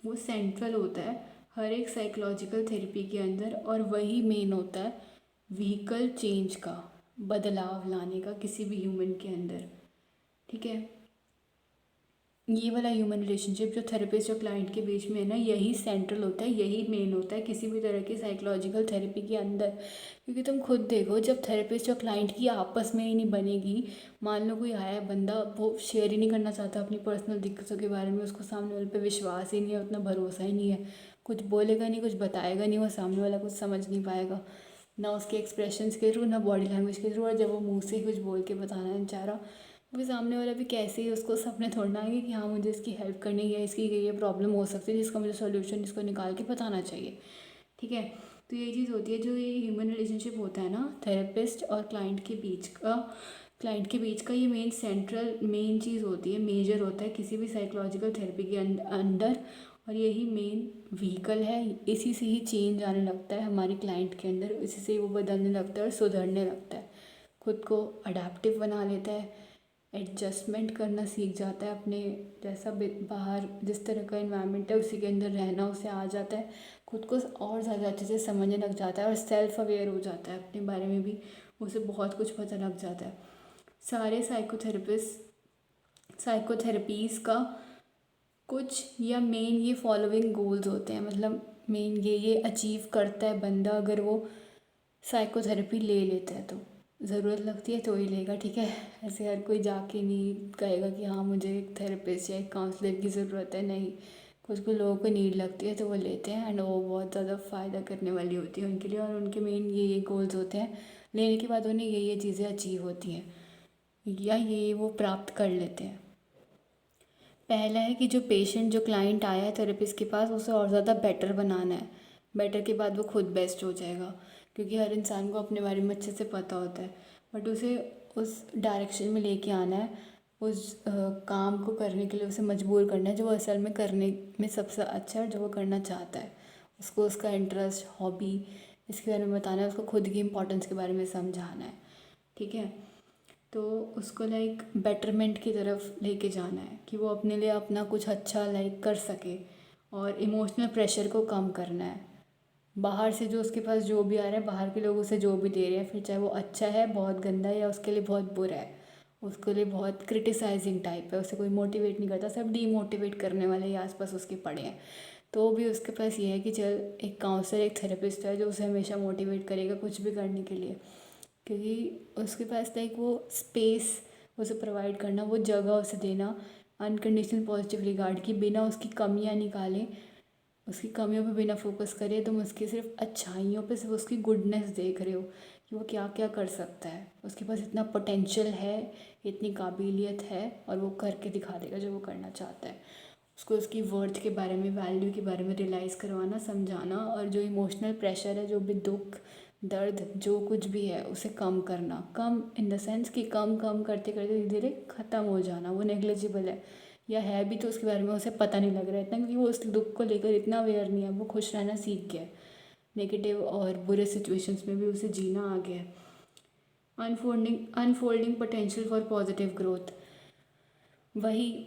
A: वो सेंट्रल होता है हर एक साइकोलॉजिकल थेरेपी के अंदर, और वही मेन होता है व्हीकल चेंज का, बदलाव लाने का किसी भी ह्यूमन के अंदर। ठीक है। ये वाला ह्यूमन रिलेशनशिप जो थेरेपिस्ट और क्लाइंट के बीच में है ना, यही सेंट्रल होता है, यही मेन होता है किसी भी तरह की साइकोलॉजिकल थेरेपी के अंदर। क्योंकि तुम खुद देखो, जब थेरेपिस्ट और क्लाइंट की आपस में ही नहीं बनेगी, मान लो कोई आया बंदा, वो शेयर ही नहीं करना चाहता अपनी पर्सनल दिक्कतों के बारे में, उसको सामने वाले पे विश्वास ही नहीं है, उतना भरोसा ही नहीं है, कुछ बोलेगा नहीं, कुछ बताएगा नहीं, वो सामने वाला कुछ समझ नहीं पाएगा, ना उसके एक्सप्रेशंस के थ्रू, ना बॉडी लैंग्वेज के थ्रू, और जब वो मुँह से ही कुछ बोल के बताना नहीं चाह रहा, वो सामने वाला भी कैसे ही, उसको सपने थोड़ना आएंगे कि हाँ मुझे इसकी हेल्प करनी है, इसकी ये प्रॉब्लम हो सकती है जिसका मुझे सॉल्यूशन इसको निकाल के बताना चाहिए। ठीक है। तो ये चीज़ होती है, जो ये ह्यूमन रिलेशनशिप होता है ना थेरेपिस्ट और क्लाइंट के बीच का ये मेन चीज़ होती है, मेजर होता है किसी भी साइकोलॉजिकल थेरेपी के अंदर, और यही मेन व्हीकल है। इसी से ही चेंज आने लगता है हमारे क्लाइंट के अंदर, इसी से वो बदलने लगता है और सुधरने लगता है, खुद को अडेप्टिव बना लेता है, एडजस्टमेंट करना सीख जाता है, अपने जैसा बाहर जिस तरह का इन्वायरमेंट है उसी के अंदर रहना उसे आ जाता है, खुद को और ज़्यादा अच्छे से समझने लग जाता है, और सेल्फ अवेयर हो जाता है अपने बारे में भी, उसे बहुत कुछ पता लग जाता है। सारे साइकोथेरेपीज़ का कुछ या मेन ये फॉलोइंग गोल्स होते हैं, मतलब मेन ये अचीव करता है बंदा अगर वो साइकोथेरेपी ले लेता है, तो ज़रूरत लगती है तो ही लेगा। ठीक है। ऐसे हर कोई जाके नहीं कहेगा कि हाँ मुझे एक थेरेपिस्ट या एक काउंसलर की ज़रूरत है, नहीं, कुछ कुछ लोगों को नीड लगती है तो वो लेते हैं, एंड वो बहुत ज़्यादा फ़ायदा करने वाली होती है उनके लिए, और उनके मेन ये गोल्स होते हैं, लेने के बाद उन्हें ये चीज़ें अचीव होती हैं या ये वो प्राप्त कर लेते हैं। पहला है कि जो क्लाइंट आया है थेरेपिस्ट के पास, उसे और ज़्यादा बेटर बनाना है, बेटर के बाद वो खुद बेस्ट हो जाएगा, क्योंकि हर इंसान को अपने बारे में अच्छे से पता होता है, बट उसे उस डायरेक्शन में लेके आना है, उस काम को करने के लिए उसे मजबूर करना है जो वो असल में करने में सबसे अच्छा है, जो वो करना चाहता है, उसको उसका इंटरेस्ट, हॉबी, इसके बारे में बताना है, उसको खुद की इम्पोर्टेंस के बारे में समझाना है। ठीक है। तो उसको लाइक बेटरमेंट की तरफ लेके जाना है कि वो अपने लिए अपना कुछ अच्छा लाइक कर सके, और इमोशनल प्रेशर को कम करना है। बाहर से जो उसके पास जो भी आ रहा है, बाहर के लोग उसे जो भी दे रहे हैं, फिर चाहे वो अच्छा है, बहुत गंदा है, या उसके लिए बहुत बुरा है, उसके लिए बहुत क्रिटिसाइजिंग टाइप है, उसे कोई मोटिवेट नहीं करता, सब डीमोटिवेट करने वाले ही आसपास उसके पड़े हैं। तो भी उसके पास ये है कि चल एक काउंसलर, एक थेरेपिस्ट है जो उसे हमेशा मोटिवेट करेगा कुछ भी करने के लिए, क्योंकि उसके पास लाइक वो स्पेस उसे प्रोवाइड करना, वो जगह उसे देना, अनकंडीशनल पॉजिटिव रिगार्ड की, बिना उसकी कमियां निकाले, उसकी कमियों पे बिना फोकस करे, तुम उसकी सिर्फ अच्छाइयों पे सिर्फ उसकी गुडनेस देख रहे हो कि वो क्या क्या कर सकता है, उसके पास इतना पोटेंशियल है, इतनी काबिलियत है, और वो करके दिखा देगा जो वो करना चाहता है। उसको उसकी वर्थ के बारे में, वैल्यू के बारे में रियलाइज़ करवाना, समझाना, और जो इमोशनल प्रेशर है, जो भी दुख दर्द जो कुछ भी है उसे कम करना, कम इन द सेंस कि कम कम करते करते धीरे धीरे ख़त्म हो जाना। वो नेग्लिजिबल है या है भी तो उसके बारे में उसे पता नहीं लग रहा है इतना, क्योंकि वो उस दुख को लेकर इतना अवेयर नहीं है, वो खुश रहना सीख गया है, नेगेटिव और बुरे सिचुएशंस में भी उसे जीना आ गया है। Unfolding potential for positive growth, वही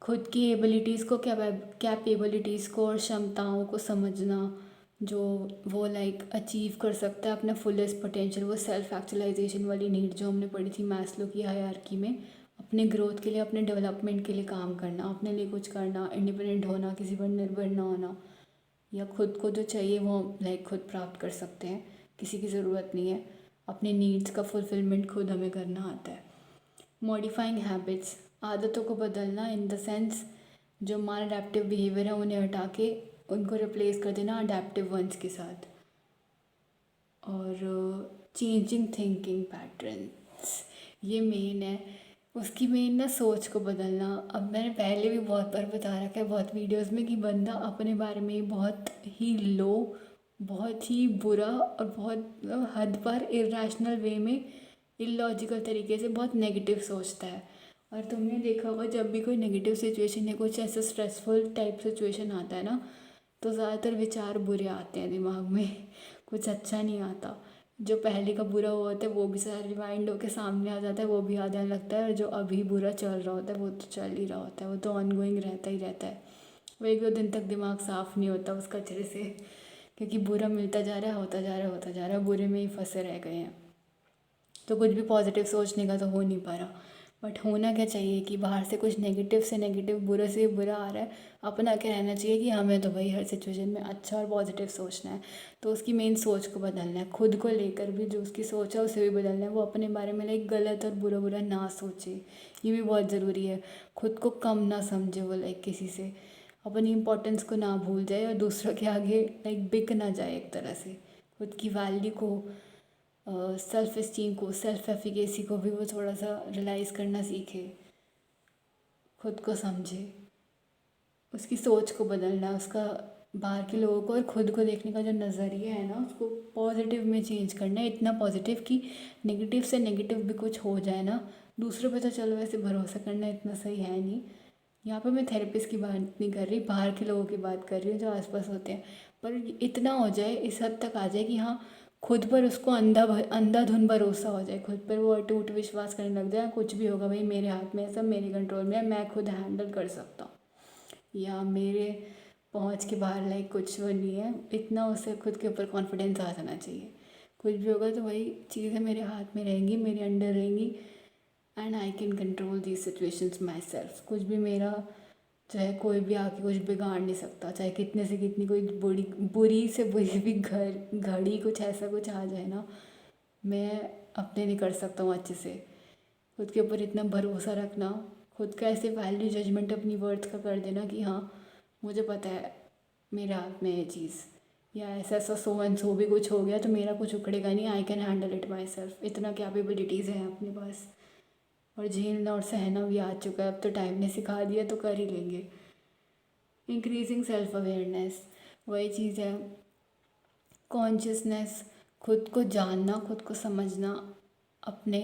A: खुद की एबिलिटीज़ को, कैपेबिलिटीज़ को और क्षमताओं को समझना, जो वो लाइक अचीव कर सकता है अपना फुलेस्ट पोटेंशियल, वो सेल्फ एक्चुअलाइजेशन वाली नीड जो हमने पढ़ी थी मैस्लो की हायरार्की में, अपने ग्रोथ के लिए, अपने डेवलपमेंट के लिए काम करना, अपने लिए कुछ करना, इंडिपेंडेंट होना, किसी पर निर्भर ना होना, या खुद को जो चाहिए वो लाइक खुद प्राप्त कर सकते हैं, किसी की ज़रूरत नहीं है, अपने नीड्स का फुलफिलमेंट खुद हमें करना आता है। मॉडिफाइंग हैबिट्स, आदतों को बदलना इन द सेंस जो मान अडेप्टिव बिहेवियर है उन्हें हटा के उनको रिप्लेस कर देना अडेप्टिव वंस के साथ। और चेंजिंग थिंकिंग पैटर्न्स, ये मेन है उसकी, मेन ना सोच को बदलना। अब मैंने पहले भी बहुत बार बता रखा है बहुत वीडियोस में कि बंदा अपने बारे में बहुत ही लो, बहुत ही बुरा और बहुत हद पर इरेशनल वे में, इलॉजिकल तरीके से बहुत नेगेटिव सोचता है। और तुमने देखा होगा जब भी कोई नेगेटिव सिचुएशन या कुछ ऐसा स्ट्रेसफुल टाइप सिचुएशन आता है ना, तो ज़्यादातर विचार बुरे आते हैं दिमाग में, कुछ अच्छा नहीं आता। जो पहले का बुरा हुआ होता है वो भी सारा रिवाइंड होकर सामने आ जाता है, वो भी याद आने लगता है, और जो अभी बुरा चल रहा होता है वो तो चल ही रहा होता है, वो तो ऑनगोइंग रहता ही रहता है। वो एक दो दिन तक दिमाग साफ़ नहीं होता उस कचरे से, क्योंकि बुरा मिलता जा रहा है, होता जा रहा है, होता जा रहा है, बुरे में ही फंसे रह गए हैं। तो कुछ भी पॉजिटिव सोचने का तो हो नहीं पा रहा। बट होना क्या चाहिए कि बाहर से कुछ नेगेटिव से नेगेटिव, बुरे से बुरा आ रहा है, अपना क्या रहना चाहिए कि हमें तो भाई हर सिचुएशन में अच्छा और पॉजिटिव सोचना है। तो उसकी मेन सोच को बदलना है, खुद को लेकर भी जो उसकी सोच है उसे भी बदलना है। वो अपने बारे में लाइक गलत और बुरा बुरा ना सोचे, ये भी बहुत ज़रूरी है। खुद को कम ना समझे वो, लाइक किसी से अपनी इम्पोर्टेंस को ना भूल जाए, और दूसरों के आगे लाइक बिक ना जाए एक तरह से। खुद की वैल्यू को, सेल्फ इस्टीम को, सेल्फ एफिकेसी को भी वो थोड़ा सा रियलाइज़ करना सीखे, खुद को समझे, उसकी सोच को बदलना, उसका बाहर के लोगों को और खुद को देखने का जो नज़रिया है ना उसको पॉजिटिव में चेंज करना है। इतना पॉजिटिव कि नेगेटिव से नेगेटिव भी कुछ हो जाए ना, दूसरों पे तो चलो वैसे भरोसा करना इतना सही है नहीं। यहाँ पे मैं थेरेपिस्ट की बात नहीं कर रही, बाहर के लोगों की बात कर रही हूँ जो आसपास होते हैं। पर इतना हो जाए, इस हद तक आ जाए कि हाँ खुद पर उसको अंधाधुन भरोसा हो जाए, खुद पर वो अटूट विश्वास करने लग जाए, कुछ भी होगा भाई मेरे हाथ में है, सब मेरे कंट्रोल में है, मैं खुद हैंडल कर सकता हूँ, या मेरे पहुँच के बाहर लाइक कुछ वो नहीं है, इतना उसे खुद के ऊपर कॉन्फिडेंस आ जाना चाहिए। कुछ भी होगा तो वही चीज़ें मेरे हाथ में रहेंगी, मेरे अंडर रहेंगी, and I can control the situations my self. कुछ भी मेरा, चाहे कोई भी आके कुछ बिगाड़ नहीं सकता, चाहे कितने से कितनी कोई बुरी से बुरी भी घड़ी कुछ ऐसा कुछ आ जाए ना, मैं अपने नहीं कर सकता हूँ अच्छे से। खुद के ऊपर इतना भरोसा रखना, खुद का ऐसे वैल्यू जजमेंट अपनी वर्थ का कर देना कि हाँ मुझे पता है मेरे हाथ में ये चीज़, या ऐसा ऐसा सो एंड सो भी कुछ हो गया तो मेरा कुछ उखड़ेगा नहीं, I can handle it my self. इतना कैपेबिलिटीज़ हैं अपने पास, और झेलना और सहना भी आ चुका है, अब तो टाइम ने सिखा दिया तो कर ही लेंगे। इंक्रीजिंग सेल्फ अवेयरनेस, वही चीज़ है, कॉन्शियसनेस, खुद को जानना, खुद को समझना, अपने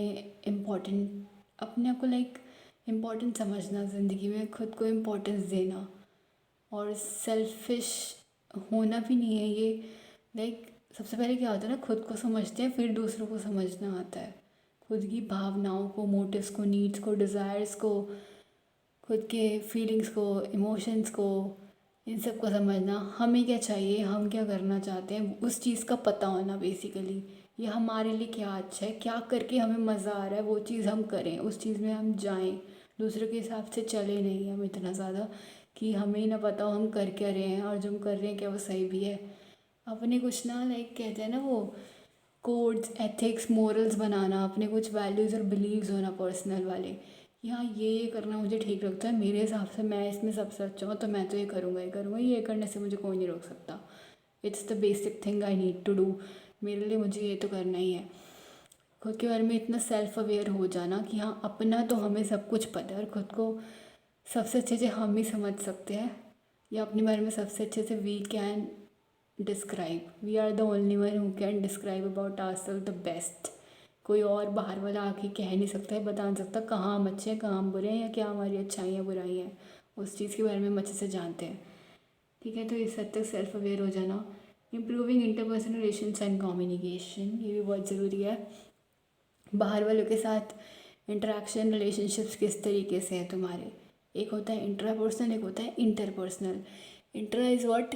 A: इम्पोर्टेंट, अपने आप को लाइक इम्पोर्टेंट समझना, ज़िंदगी में खुद को इम्पोर्टेंस देना, और सेल्फिश होना भी नहीं है ये। लाइक सबसे पहले क्या होता है ना, खुद को समझते हैं फिर दूसरों को समझना आता है, खुद की भावनाओं को, मोटिव्स को, नीड्स को, डिज़ायर्स को, खुद के फीलिंग्स को, इमोशंस को, इन सबको समझना, हमें क्या चाहिए, हम क्या करना चाहते हैं, उस चीज़ का पता होना बेसिकली। ये हमारे लिए क्या अच्छा है, क्या करके हमें मज़ा आ रहा है, वो चीज़ हम करें, उस चीज़ में हम जाएं। दूसरों के हिसाब से चले नहीं हम इतना ज़्यादा कि हमें ही ना पता हो हम कर क्या रहे हैं और जो हम कर रहे हैं क्या वो सही भी है। अपने कुछ ना लाइक कहते हैं ना वो कोड्स, एथिक्स, मोरल्स बनाना, अपने कुछ वैल्यूज़ और बिलीव्स होना पर्सनल वाले कि हाँ ये करना मुझे ठीक लगता है, मेरे हिसाब से मैं इसमें सबसे अच्छा हूँ तो मैं तो ये करूँगा ही करूँगा, ये करने से मुझे कोई नहीं रोक सकता। It's the basic thing I need to do. मेरे लिए मुझे ये तो करना ही है। खुद के बारे में इतना सेल्फ अवेयर हो जाना कि हाँ अपना तो हमें सब कुछ पता है और ख़ुद को सबसे अच्छे से हम ही समझ सकते हैं, या अपने बारे में सबसे अच्छे से we can describe, we are the only one who can describe about ourselves the best. कोई और बाहर वाला आके कह नहीं सकता है, बता नहीं सकता कहाँ हम अच्छे हैं कहाँ हम बुरे हैं या क्या हमारी अच्छाइयाँ बुराइयाँ हैं। उस चीज़ के बारे में हम अच्छे से जानते हैं। ठीक है, तो इस हद तक सेल्फ अवेयर हो जाना। Improving interpersonal relations and communication, ये भी बहुत ज़रूरी है। बाहर वालों के साथ इंटरेक्शन, रिलेशनशिप्स किस तरीके से है तुम्हारे। एक होता है इंट्रापर्सनल, एक होता है इंटरपर्सनल। इंट्रा इज़ व्हाट,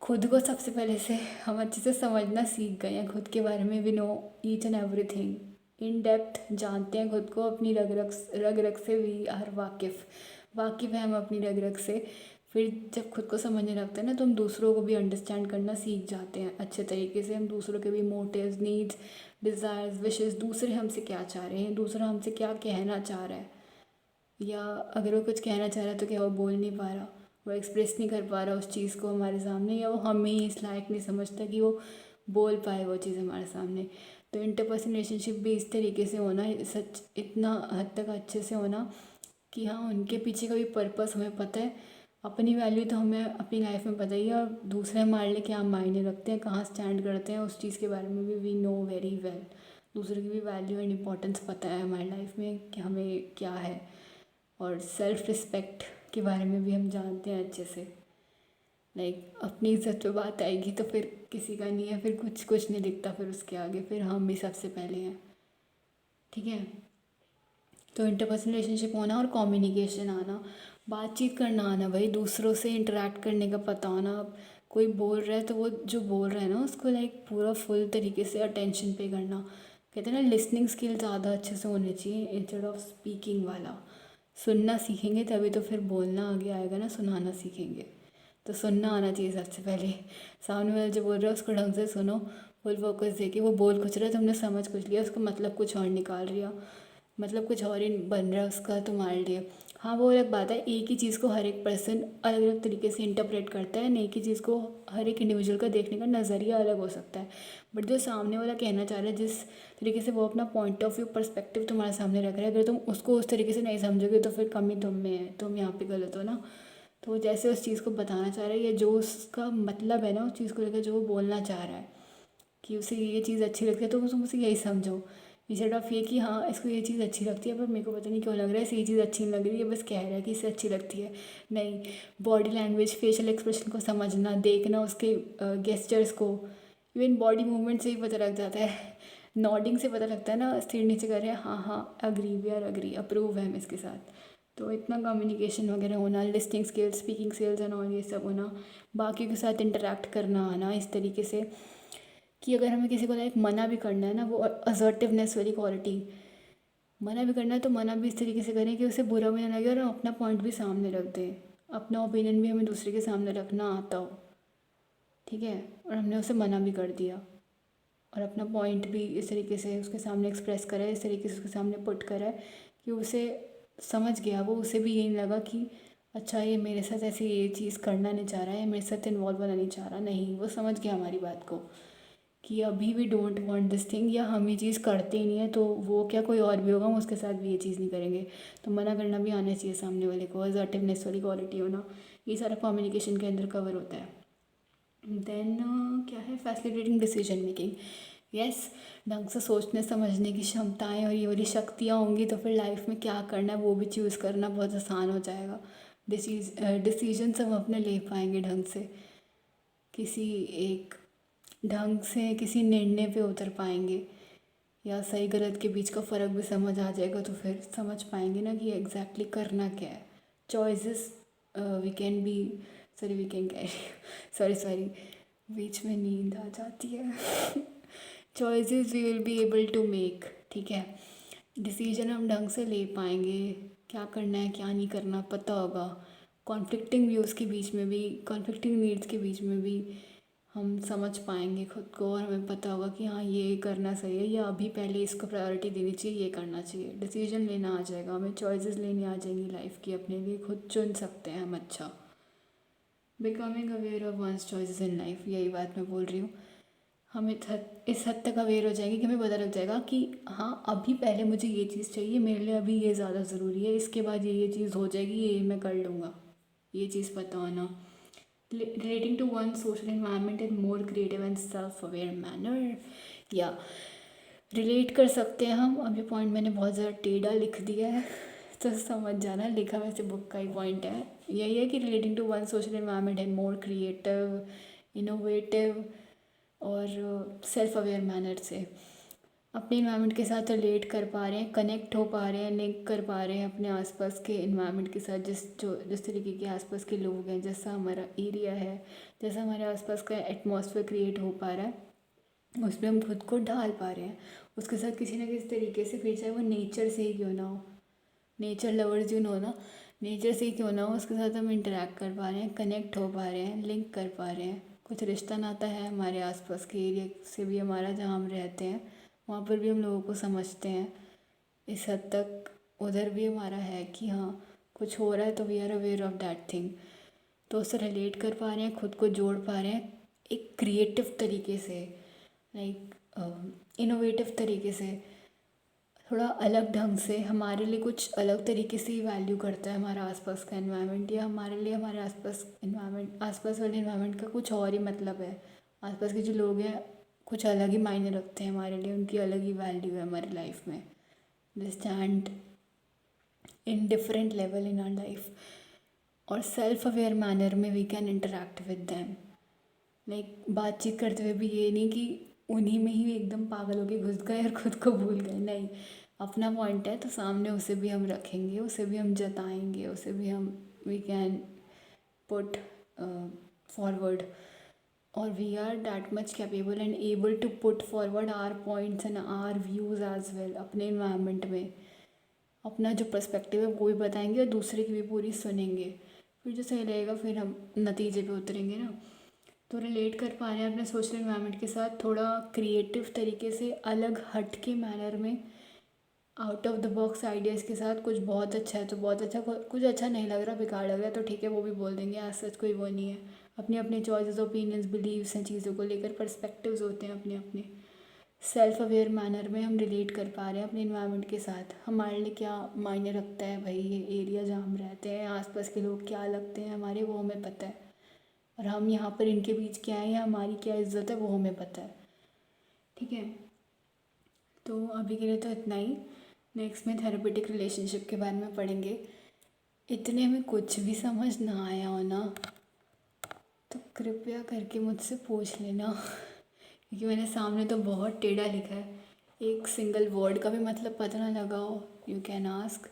A: खुद को सबसे पहले से हम अच्छे से समझना सीख गए हैं, खुद के बारे में we know each and everything, in depth जानते हैं खुद को, अपनी रग रग से वी आर वाकिफ़ है हम अपनी रग रग से। फिर जब खुद को समझने लगते हैं ना तो हम दूसरों को भी अंडरस्टैंड करना सीख जाते हैं अच्छे तरीके से। हम दूसरों के भी मोटिव्स, नीड्स, डिज़ायर्स, विशेस, दूसरे हमसे क्या चाह रहे हैं, दूसरा हमसे क्या कहना चाह रहा है, या अगर वो कुछ कहना चाह रहा है तो क्या वो बोल नहीं पा रहा, वो एक्सप्रेस नहीं कर पा रहा उस चीज़ को हमारे सामने, या वो हमें ही इस लायक नहीं समझता कि वो बोल पाए वो चीज़ हमारे सामने। तो इंटरपर्सनल रिलेशनशिप भी इस तरीके से होना, सच इतना हद तक अच्छे से होना कि हाँ उनके पीछे का भी पर्पस हमें पता है, अपनी वैल्यू तो हमें अपनी लाइफ में पता ही है, और दूसरे हमारे लिए क्या मायने रखते हैं, कहाँ स्टैंड करते हैं, उस चीज़ के बारे में भी वी नो वेरी वेल। दूसरों की भी वैल्यू एंड इम्पोर्टेंस पता है हमारी लाइफ में कि हमें क्या है, और सेल्फ रिस्पेक्ट के बारे में भी हम जानते हैं अच्छे से। लाइक अपनी इज्जत पे बात आएगी तो फिर किसी का नहीं है, फिर कुछ कुछ नहीं दिखता फिर उसके आगे, फिर हम भी सबसे पहले हैं। ठीक है, तो इंटरपर्सनल रिलेशनशिप होना और कम्युनिकेशन आना, बातचीत करना आना भाई, दूसरों से इंटरेक्ट करने का पता होना। अब कोई बोल रहा है तो वो जो बोल रहा है ना उसको लाइक पूरा फुल तरीके से अटेंशन पे करना। कहते हैं ना लिसनिंग स्किल ज़्यादा अच्छे से होनी चाहिए इंस्टेड ऑफ स्पीकिंग वाला। सुनना सीखेंगे तभी तो फिर बोलना आगे आएगा ना, सुनाना सीखेंगे। तो सुनना आना चाहिए सबसे पहले। सामने वाला जो बोल रहा है उसको ढंग से सुनो, फुल फोकस दे के। वो बोल कुछ रहा है, तुमने समझ कुछ लिया, उसका मतलब कुछ और निकाल लिया, मतलब कुछ और ही बन रहा है उसका तुम्हारे लिए। हाँ वो अलग बात है, एक ही चीज़ को हर एक पर्सन अलग अलग तरीके से इंटरप्रेट करता है, एक ही चीज़ को हर एक इंडिविजुअल का देखने का नज़रिया अलग हो सकता है। बट जो सामने वाला कहना चाह रहा है, जिस तरीके से वो अपना पॉइंट ऑफ व्यू, पर्सपेक्टिव तुम्हारे सामने रख रहा है, अगर तुम उसको उस तरीके से नहीं समझोगे तो फिर कमी तुम में है, तुम यहाँ पे गलत हो ना। तो वो जैसे उस चीज़ को बताना चाह रहा है, या जो उसका मतलब है ना उस चीज़ को लेकर जो वो बोलना चाह रहा है कि उसे ये चीज़ अच्छी लगती है, तो तुम उसे यही समझो, इंस्टेड ऑफ ये कि हाँ इसको ये चीज़ अच्छी लगती है पर मेरे को पता नहीं क्यों लग रहा है, इसे ये चीज़ अच्छी नहीं लग रही है, बस कह रहा है कि इसे अच्छी लगती है। नहीं, बॉडी लैंग्वेज, फेशियल एक्सप्रेशन को समझना, देखना उसके गेस्चर्स को, इवन बॉडी मूवमेंट से ही पता लग जाता है। नॉडिंग से पता लगता है ना, सिर नीचे कर रहे हैं, हाँ हाँ agree, we are agree, approve है हम इसके साथ। तो इतना कम्युनिकेशन वगैरह होना, listing skills, speaking skills and all ये सब होना, बाकी के साथ इंटरेक्ट करना आना इस तरीके से कि अगर हमें किसी को लाइक मना भी करना है ना, वो असर्टिवनेस वाली क्वालिटी, मना भी करना है तो मना भी इस तरीके से करें कि उसे बुरा भी ना लगे और अपना पॉइंट भी सामने रख दें, अपना ओपिनियन भी हमें दूसरे के सामने रखना आता हो। ठीक है, और हमने उसे मना भी कर दिया और अपना पॉइंट भी इस तरीके से उसके सामने एक्सप्रेस करा है, इस तरीके से उसके सामने पुट करा है कि उसे समझ गया, वो उसे भी यही लगा कि अच्छा ये मेरे साथ ऐसे ये चीज़ करना नहीं चाह रहा है, मेरे साथ इन्वॉल्व होना नहीं चाह रहा, नहीं वो समझ गया हमारी बात को कि अभी we don't want this thing, या हम ये चीज़ करते ही नहीं है तो वो क्या कोई और भी होगा, हम उसके साथ भी ये चीज़ नहीं करेंगे। तो मना करना भी आना चाहिए सामने वाले को, असर्टिवनेस वाली क्वालिटी होना, ये सारा कम्युनिकेशन के अंदर कवर होता है। देन क्या है, फैसिलिटेटिंग डिसीजन मेकिंग। यस, ढंग से सोचने समझने की क्षमताएं और ये वाली शक्तियाँ होंगी तो फिर लाइफ में क्या करना है वो भी चूज़ करना बहुत आसान हो जाएगा। डिसीजंस हम अपने ले पाएंगे ढंग से, किसी एक ढंग से किसी निर्णय पे उतर पाएंगे, या सही गलत के बीच का फ़र्क भी समझ आ जाएगा तो फिर समझ पाएंगे ना कि एग्जैक्टली करना क्या है। Choices we can be sorry weekend कह रही सॉरी बीच में नींद आ जाती है। Choices we will be able to make, ठीक है, डिसीजन हम ढंग से ले पाएंगे, क्या करना है क्या नहीं करना पता होगा, कॉन्फ्लिक्टिंग व्यूज़ के बीच में भी, कॉन्फ्लिक्टिंग नीड्स के बीच में भी हम समझ पाएंगे खुद को, और हमें पता होगा कि हाँ ये करना सही है या अभी पहले इसको प्रायोरिटी देनी चाहिए, ये करना चाहिए, डिसीजन लेना आ जाएगा, हमें चॉइसेस लेनी आ जाएंगी लाइफ की, अपने लिए खुद चुन सकते हैं हम। अच्छा, becoming aware of one's choices in life, यही बात मैं बोल रही हूँ। हम इस हद तक अवेयर हो जाएंगे कि हमें पता लग जाएगा कि हाँ अभी पहले मुझे ये चीज़ चाहिए, मेरे लिए अभी ये ज़्यादा ज़रूरी है, इसके बाद ये चीज़ हो जाएगी, ये मैं कर लूँगा, ये चीज़ पता होना। Relating to one social environment in more creative and self aware manner, या रिलेट कर सकते हैं हम। अब ये पॉइंट मैंने बहुत ज़्यादा टेढ़ा लिख दिया है तो समझ जाना, लिखा वैसे बुक का ही पॉइंट है, यही है कि relating to one social environment in more creative, innovative और सेल्फ अवेयर मैनर से अपने इन्वायरमेंट के साथ रिलेट कर पा रहे हैं, कनेक्ट हो पा रहे हैं, लिंक कर पा रहे हैं अपने आसपास के इन्वायरमेंट के साथ, जिस तरीके के आसपास के लोग हैं, जैसा हमारा एरिया है, जैसा हमारे आसपास का एटमॉस्फेयर क्रिएट हो पा रहा है, उसमें हम खुद को ढाल पा रहे हैं उसके साथ किसी ना किसी तरीके से, फिर चाहे वो नेचर से ही क्यों ना हो, नेचर लवर्स जो हो ना, नेचर से ही क्यों ना हो, उसके साथ हम इंटरेक्ट कर पा रहे हैं, कनेक्ट हो पा रहे हैं, लिंक कर पा रहे हैं, कुछ रिश्ता नाता है हमारे आसपास के एरिया से भी हमारा, जहाँ हम रहते हैं वहाँ पर भी हम लोगों को समझते हैं, इस हद तक उधर भी हमारा है कि हाँ कुछ हो रहा है तो we are aware of that thing, तो उससे रिलेट कर पा रहे हैं, खुद को जोड़ पा रहे हैं एक क्रिएटिव तरीके से, लाइक इनोवेटिव तरीके से, थोड़ा अलग ढंग से, हमारे लिए कुछ अलग तरीके से ही वैल्यू करता है हमारा आसपास का एनवायरनमेंट, या हमारे लिए हमारे आसपास वाले एनवायरनमेंट का कुछ और ही मतलब है, आसपास के जो लोग हैं कुछ अलग ही मायने रखते हैं हमारे लिए, उनकी अलग ही वैल्यू है हमारी लाइफ में, they stand in different level in our life. और सेल्फ अवेयर मैनर में we can interact with them, like बातचीत करते हुए भी ये नहीं कि उन्हीं में ही एकदम पागल होके घुस गए और खुद को भूल गए, नहीं, अपना पॉइंट है तो सामने उसे भी हम रखेंगे, उसे भी हम जताएंगे, उसे भी हम वी कैन पुट फॉरवर्ड, और we are that much capable and able to put forward our points and our views as well, अपने इन्वायरमेंट में अपना जो पर्सपेक्टिव है वो भी बताएंगे और दूसरे की भी पूरी सुनेंगे, फिर जो सही रहेगा फिर हम नतीजे पे उतरेंगे ना। तो रिलेट कर पा रहे हैं अपने सोशल इन्वायरमेंट के साथ थोड़ा क्रिएटिव तरीके से, अलग हट के मैनर में, out of the box ideas के साथ, कुछ बहुत अच्छा है तो बहुत अच्छा, कुछ अच्छा नहीं लग रहा, बेकार लग रहा है तो ठीक है वो भी बोल देंगे, आज सच कोई वो नहीं है, अपने अपने चॉइसेस, ओपिनियंस, बिलीव्स हैं, चीज़ों को लेकर पर्सपेक्टिव्स होते हैं अपने अपने। सेल्फ अवेयर मैनर में हम रिलेट कर पा रहे हैं अपने इन्वायरमेंट के साथ, हमारे लिए क्या मायने रखता है भाई ये एरिया जहाँ हम रहते हैं, आसपास के लोग क्या लगते हैं हमारे, वो हमें पता है, और हम यहाँ पर इनके बीच क्या है या हमारी क्या इज्जत है वो हमें पता है, ठीक है। तो अभी के लिए तो इतना ही, नेक्स्ट में थेरेपेटिक रिलेशनशिप के बारे में पढ़ेंगे। इतने में कुछ भी समझ ना आया हो ना तो कृपया करके मुझसे पूछ लेना क्योंकि मैंने सामने तो बहुत टेढ़ा लिखा है, एक सिंगल वर्ड का भी मतलब पता ना लगा हो, यू कैन आस्क।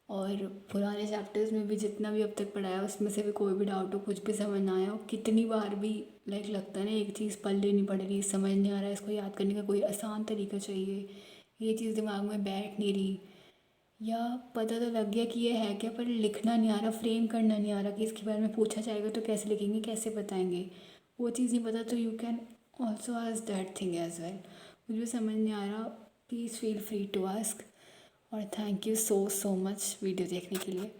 A: और पुराने चैप्टर्स में भी जितना भी अब तक पढ़ाया उसमें से भी कोई भी डाउट हो, कुछ भी समझ ना आया हो, कितनी बार भी लाइक लगता है ना एक चीज़ पढ़ लेनी पड़ रही, समझ नहीं आ रहा है, इसको याद करने का कोई आसान तरीका चाहिए, ये चीज़ दिमाग में बैठ नहीं रही, या पता तो लग गया कि ये है क्या पर लिखना नहीं आ रहा, फ्रेम करना नहीं आ रहा कि इसके बारे में पूछा जाएगा तो कैसे लिखेंगे, कैसे बताएंगे, वो चीज़ नहीं पता, तो you can also ask that thing as well. मुझे समझ नहीं आ रहा, please feel free to ask. और thank you so much video देखने के लिए।